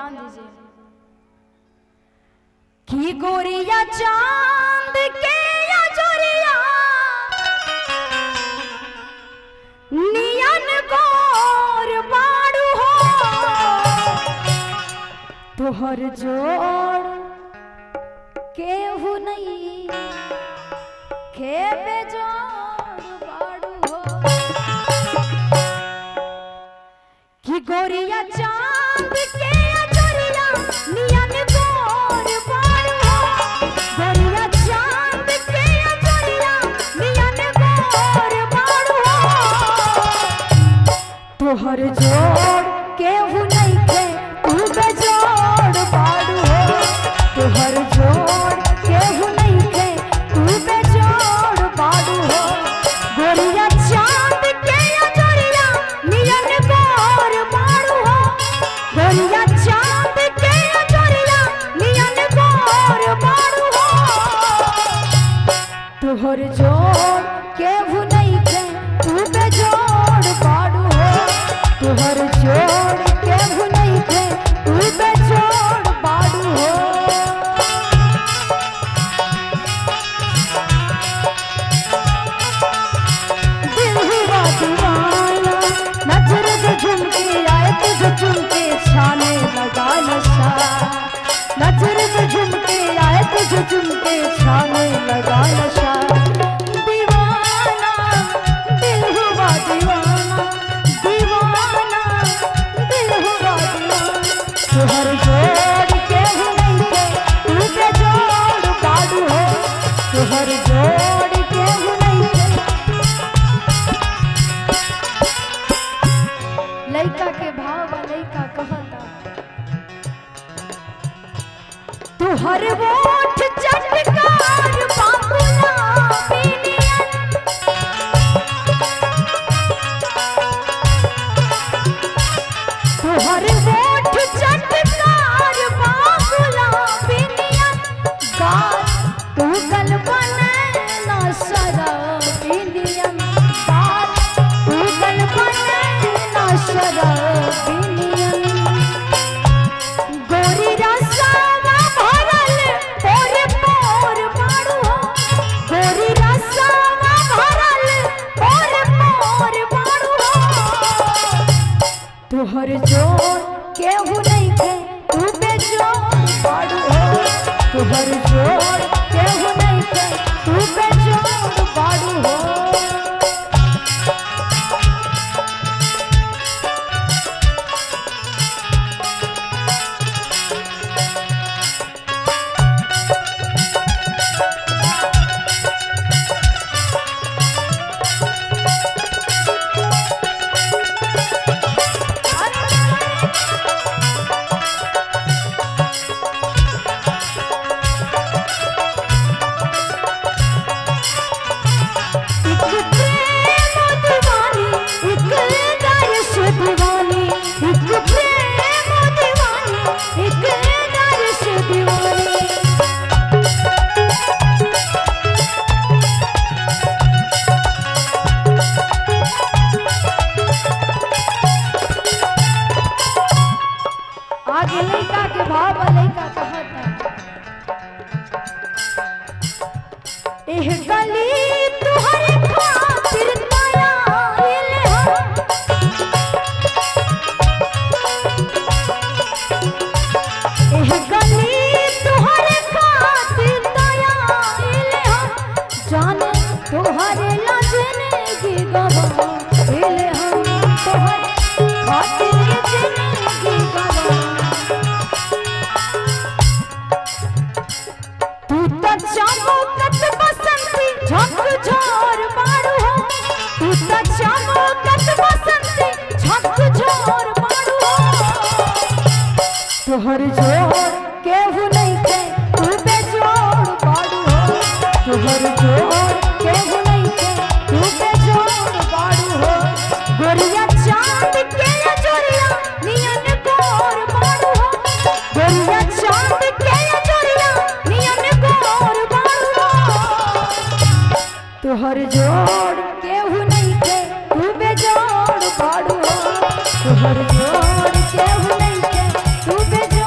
ध्यान दीजिए कि गोरिया चांद के या जोरिया नियन गोर बाड़ू हो तोहर जोड़ केहू नहीं खेबे जोड़ बाड़ू हो कि गोरिया चांद के जोरिया नियन गोर बाड़ू हो गोरिया चांद के जोरिया नियन गोर बाड़ू हो तोहर जोड़ केहू नहीं के तू बेजोड़ बाड़ू हो तोहर जोड़ केहू नहीं के तू बेजोड़ बाड़ू हो गोरिया चांद के जोरिया नियन गोर बाड़ू हो गोरिया चांद के जोरिया नियन गोर बाड़ू हो तोहर जोड़ केहू नहीं के तू बेजोड़ बाड़ू हो तोहर जोड़ केहू नहीं के तू बेजोड़ बाड़ू हो नजर से झुमके आए तुझे झुमके छाने लगा नशा नजर से झुमके आए तुझे झुमके छाने लगा नशा दीवाना दिल हुआ दीवाना दीवाना दिल हुआ दीवाना तोहर जोड़ केहू नहीं के तू बेजोड़ बाड़ू हो तोहर जोड़ केहू नहीं के लइका के भाव लइका कहता तुहर वोट चटकार बाबूला बिनियन तुहर वोट चटकार बाबूला बिनियन गाल तू गल बने ना शराबिनियन गाल तू गल बने शराबिनियन गोरी रसावा भरल पोर पोर बाड़ू हो गोरी रसावा भरल पोर पोर बाड़ू हो तोहर जोड़ केहू नहीं के तू बेजोड़ बाड़ू हो तोहर जोड़ केहू नहीं के तू बेजोड़ बाड़ू हो आगे लइका के भाव लइका कहता एह गली तुहरे खातिर तैयार हम एह गली तुहरे खातिर तैयार हम जाने तुहरे लजने की गवा हम तुहरे खातिर जिंदगी गवा चमकत बसंती झकझोर बाड़ू हो तू त चमकत बसंती झकझोर बाड़ू हो तोहर जोड़ केहू नहीं के तू बेजोड़ बाड़ू हो तोहर जोड़ केहू नहीं के तू बेजोड़ बाड़ू हो गोरिया चांद के जोरिया नियन गोर बाड़ू हो गोरिया चांद के जोरिया नियन गोर तोहर जोड़ केहू नहीं के तू बेजोड़ बाड़ू हो तोहर जोड़ केहू नहीं के तू बेजोड़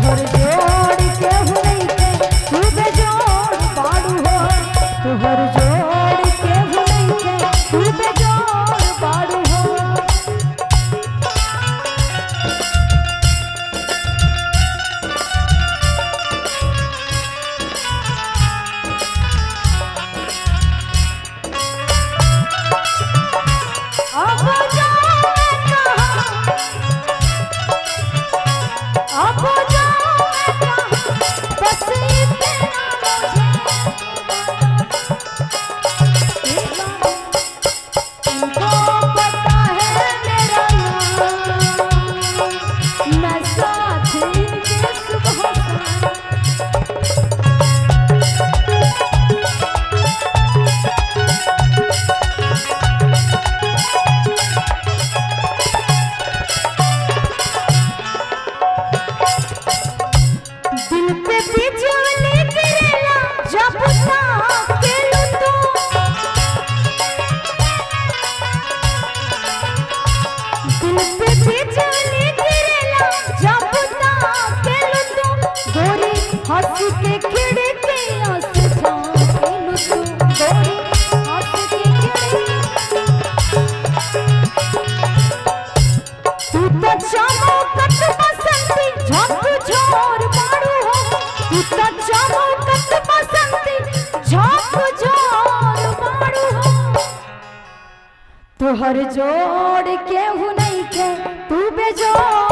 तुहर जोड़ केहू नहीं के तू बेजोड़ बाड़ू हो तुहर जोड़ केहू नहीं के तू बेजोड़ बाड़ू हो तुहर जोड़ केहू नहीं के तू बेजोड़